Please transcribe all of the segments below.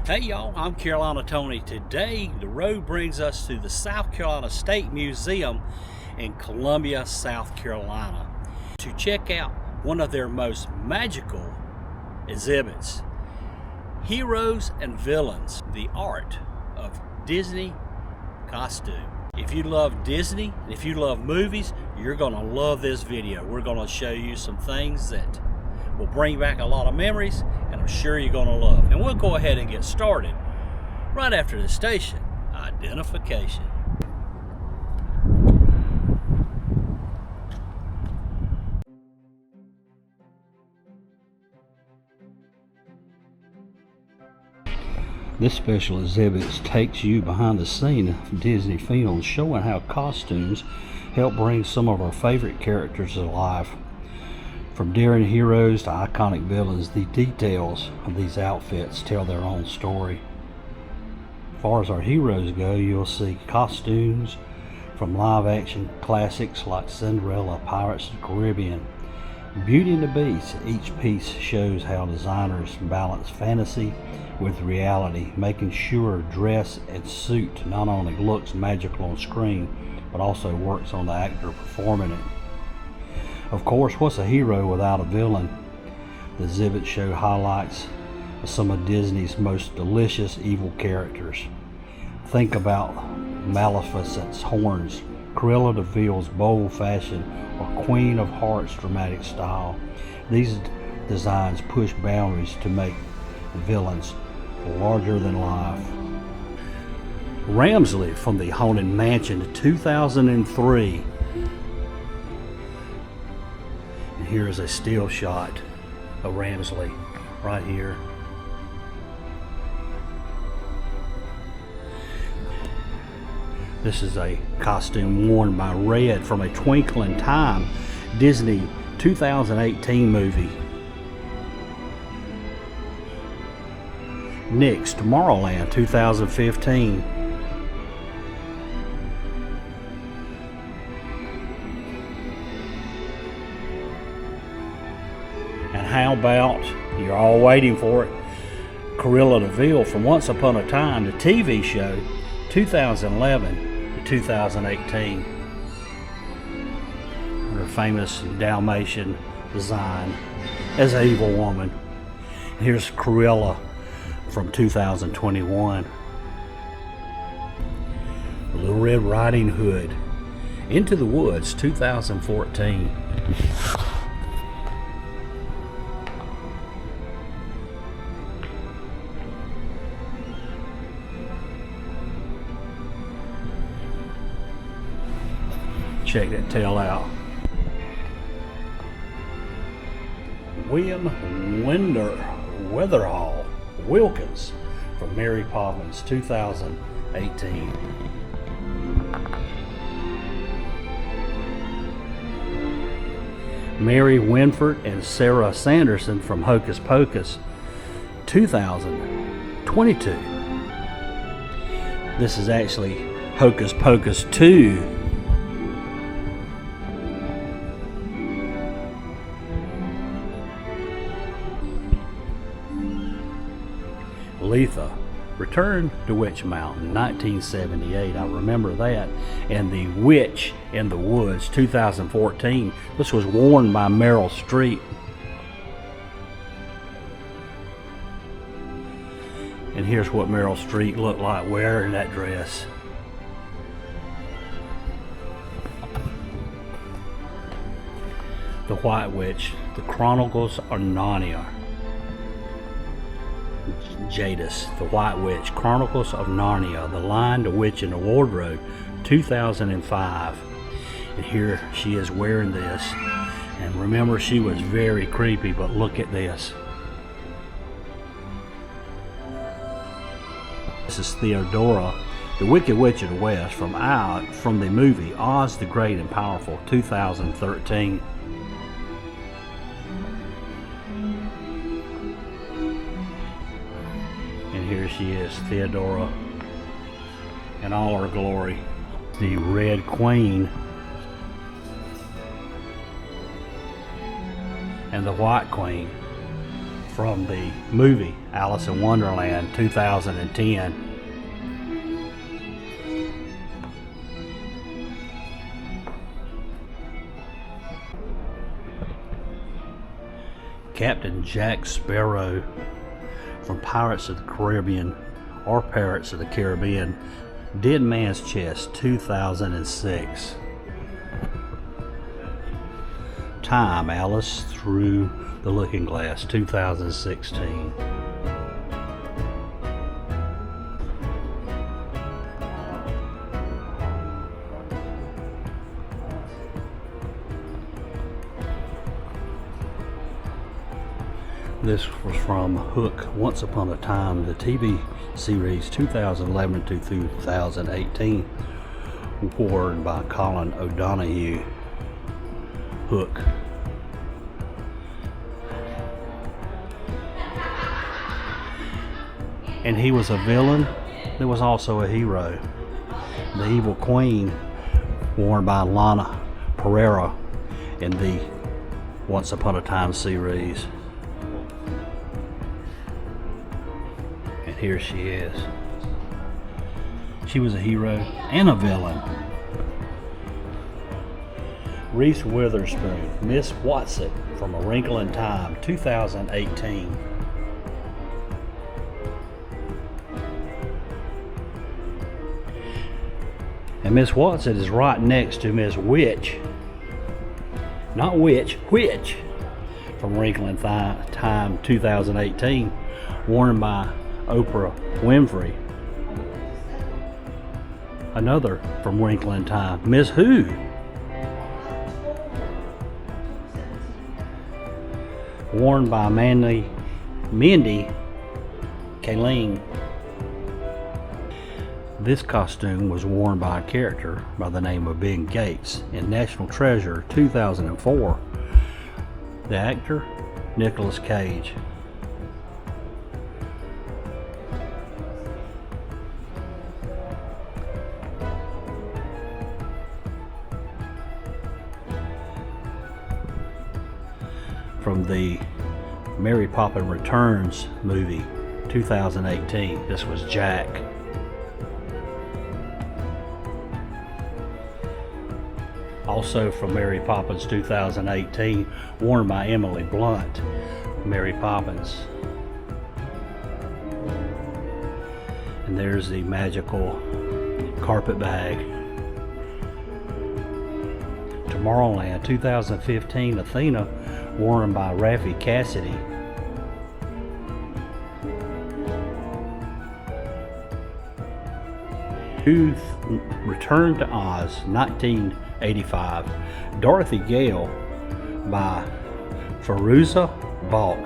Hey y'all, I'm Carolina Tony. Today the road brings us to the South Carolina State Museum in Columbia, South Carolina to check out one of their most magical exhibits, Heroes and Villains, the Art of Disney Costume. If you love Disney, if you love movies, you're gonna love this video. We're gonna show you some things that will bring back a lot of memories, and I'm sure you're gonna love. And we'll go ahead and get started right after the station identification. This special exhibit takes you behind the scene of Disney films, showing how costumes help bring some of our favorite characters to life. From daring heroes to iconic villains, the details of these outfits tell their own story. As far as our heroes go, you'll see costumes from live-action classics like Cinderella, Pirates of the Caribbean, Beauty and the Beast. Each piece shows how designers balance fantasy with reality, making sure dress and suit not only looks magical on screen, but also works on the actor performing it. Of course, what's a hero without a villain? The exhibit shows highlights of some of Disney's most delicious evil characters. Think about Maleficent's horns, Cruella de Vil's bold fashion, or Queen of Hearts' dramatic style. These designs push boundaries to make villains larger than life. Ramsley from the Haunted Mansion 2003. Here's a still shot of Ramsley right here. This is a costume worn by Red from A Twinkle in Time Disney 2018 movie. Nick's Tomorrowland 2015. And how about, you're all waiting for it, Cruella de Vil from Once Upon a Time, the TV show, 2011 to 2018. Her famous Dalmatian design as an evil woman. Here's Cruella from 2021. Little Red Riding Hood, Into the Woods, 2014. Check that tail out. William Weatherall Wilkins from Mary Poppins 2018. Mary Winford and Sarah Sanderson from Hocus Pocus 2022. This is actually Hocus Pocus 2. Letha, Return to Witch Mountain, 1978. I remember that. And The Witch in the Woods, 2014. This was worn by Meryl Streep. And here's what Meryl Streep looked like wearing that dress. The White Witch, The Chronicles of Narnia. Jadis, The White Witch, Chronicles of Narnia, The Lion, the Witch, and the Wardrobe, 2005. And here she is wearing this. And remember, she was very creepy, but look at this. This is Theodora, the Wicked Witch of the West from the movie Oz the Great and Powerful, 2013. Here she is, Theodora, in all her glory. The Red Queen and the White Queen from the movie Alice in Wonderland 2010. Captain Jack Sparrow from Pirates of the Caribbean or Pirates of the Caribbean, Dead Man's Chest 2006. Time, Alice Through the Looking Glass 2016. This was from Hook, Once Upon a Time, the TV series 2011 to 2018, worn by Colin O'Donoghue. Hook. And he was a villain. There was also a hero. The Evil Queen, worn by Lana Pereira in the Once Upon a Time series. Here she is. She was a hero and a villain. Reese Witherspoon, Miss Watson from A Wrinkle in Time 2018. And Miss Watson is right next to Miss Witch. Not Witch, Witch from Wrinkle in Time 2018, worn by Oprah Winfrey. Another from Wrinkle in Time, Miss Who. Worn by Mindy Kaling. This costume was worn by a character by the name of Ben Gates in National Treasure 2004. The actor, Nicolas Cage. From the Mary Poppins Returns movie 2018, this was Jack. Also from Mary Poppins 2018, worn by Emily Blunt, Mary Poppins. And there's the magical carpet bag. Tomorrowland 2015, Athena, worn by Raffi Cassidy. Youth Return to Oz 1985, Dorothy Gale by Fairuza Balk.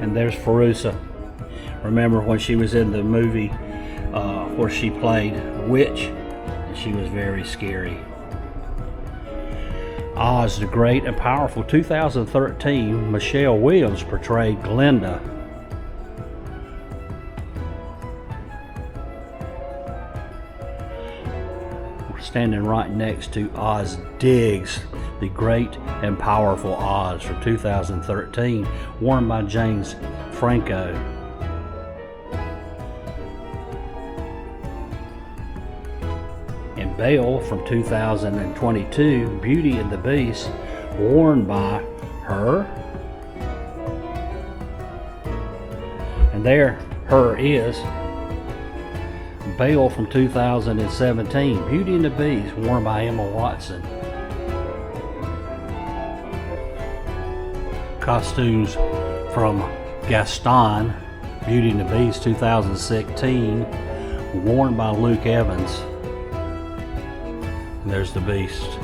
And there's Fairuza. Remember when she was in the movie where she played a witch, and she was very scary. Oz the Great and Powerful 2013, Michelle Williams portrayed Glinda. We're standing right next to Oz Diggs, the Great and Powerful Oz from 2013, worn by James Franco. And Belle from 2022, Beauty and the Beast, worn by her. And there her is. Belle from 2017, Beauty and the Beast, worn by Emma Watson. Costumes from Gaston, Beauty and the Beast 2016, worn by Luke Evans. And there's the Beast.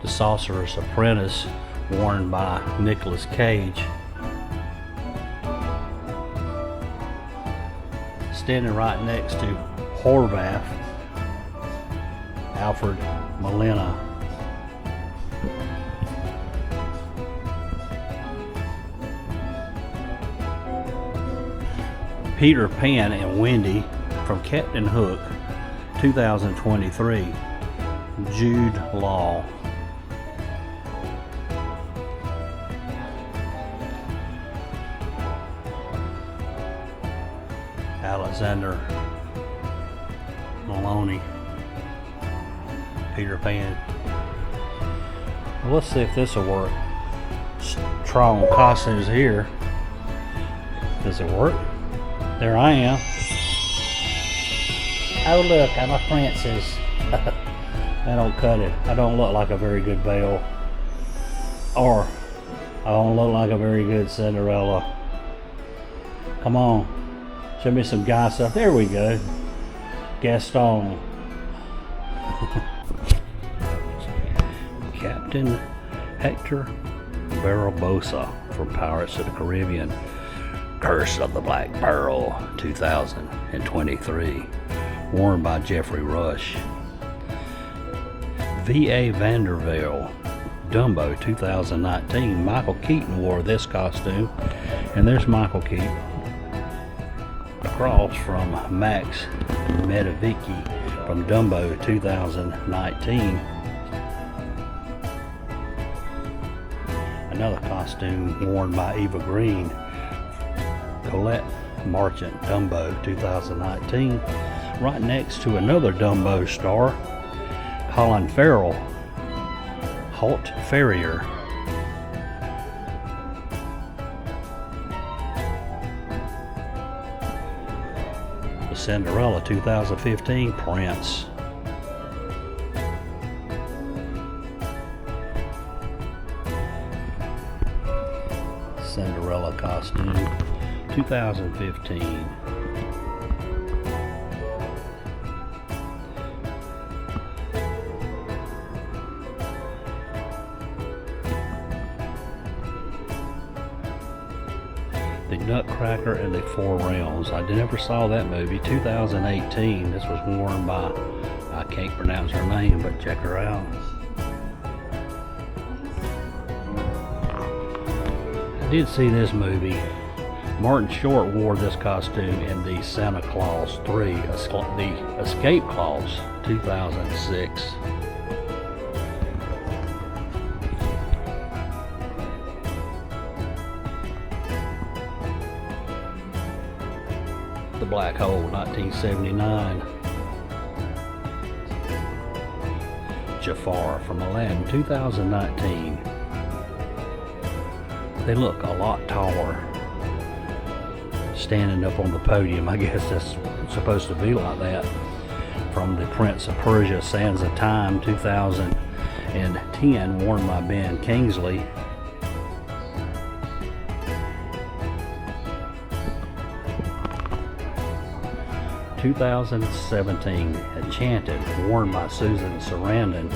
The Sorcerer's Apprentice, worn by Nicolas Cage. Standing right next to Horvath, Alfred Molina. Peter Pan and Wendy from Captain Hook 2023, Jude Law. Alexander Maloney, Peter Pan. Well, let's see if this will work. Let's try on costumes here. Does it work? There I am. Oh look, I'm a princess. I don't cut it. I don't look like a very good Belle. Or I don't look like a very good Cinderella. Come on. Show me some guy stuff. There we go. Gaston. Captain Hector Barbosa from Pirates of the Caribbean. Curse of the Black Pearl 2023. Worn by Jeffrey Rush. V.A. Vanderbilt. Dumbo 2019. Michael Keaton wore this costume. And there's Michael Keaton. Across from Max Medavicki from Dumbo 2019. Another costume worn by Eva Green. Colette Marchant, Dumbo 2019. Right next to another Dumbo star, Colin Farrell, Halt Farrier. The Cinderella 2015, Prince. Cinderella costume 2015. The Nutcracker and the Four Realms. I never saw that movie. 2018. This was worn by, I can't pronounce her name, but check her out. I did see this movie. Martin Short wore this costume in the Santa Claus 3, the Escape Clause 2006. The Black Hole 1979. Jafar from Aladdin 2019. They look a lot taller standing up on the podium. I guess that's supposed to be like that. From the Prince of Persia Sands of Time 2010, worn by Ben Kingsley. (2017) Enchanted, worn by Susan Sarandon,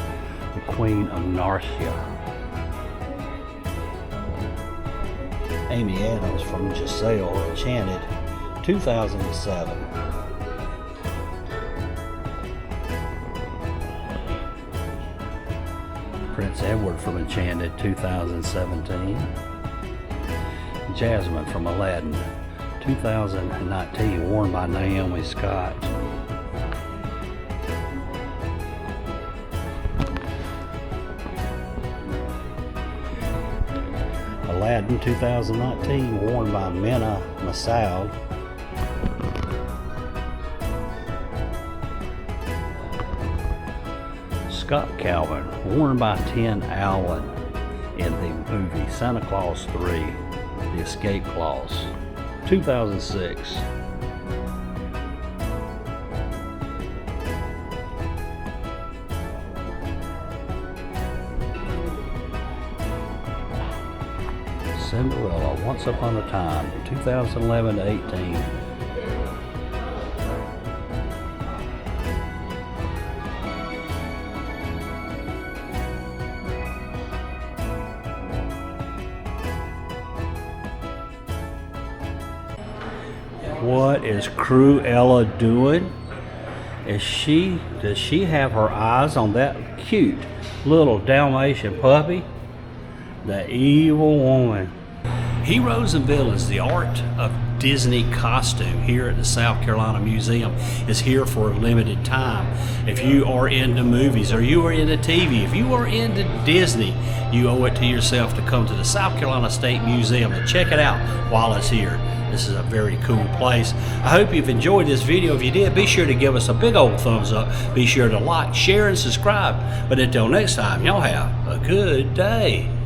the Queen of Narnia. Amy Adams from Giselle, Enchanted, 2007. Prince Edward from Enchanted, 2017. Jasmine from Aladdin, 2019, worn by Naomi Scott. Aladdin 2019, worn by Mena Massoud. Scott Calvin, worn by Tim Allen in the movie Santa Claus 3, The Escape Clause, 2006. Cinderella, Once Upon a Time, 2011 to 18. What is Cruella doing? Does she have her eyes on that cute little Dalmatian puppy? The evil woman. Heroes and Villains, the art of Disney costume here at the South Carolina Museum is here for a limited time. If you are into movies or you are into TV, if you are into Disney, you owe it to yourself to come to the South Carolina State Museum and check it out while it's here. This is a very cool place. I hope you've enjoyed this video. If you did, be sure to give us a big old thumbs up. Be sure to like, share, and subscribe. But until next time, y'all have a good day.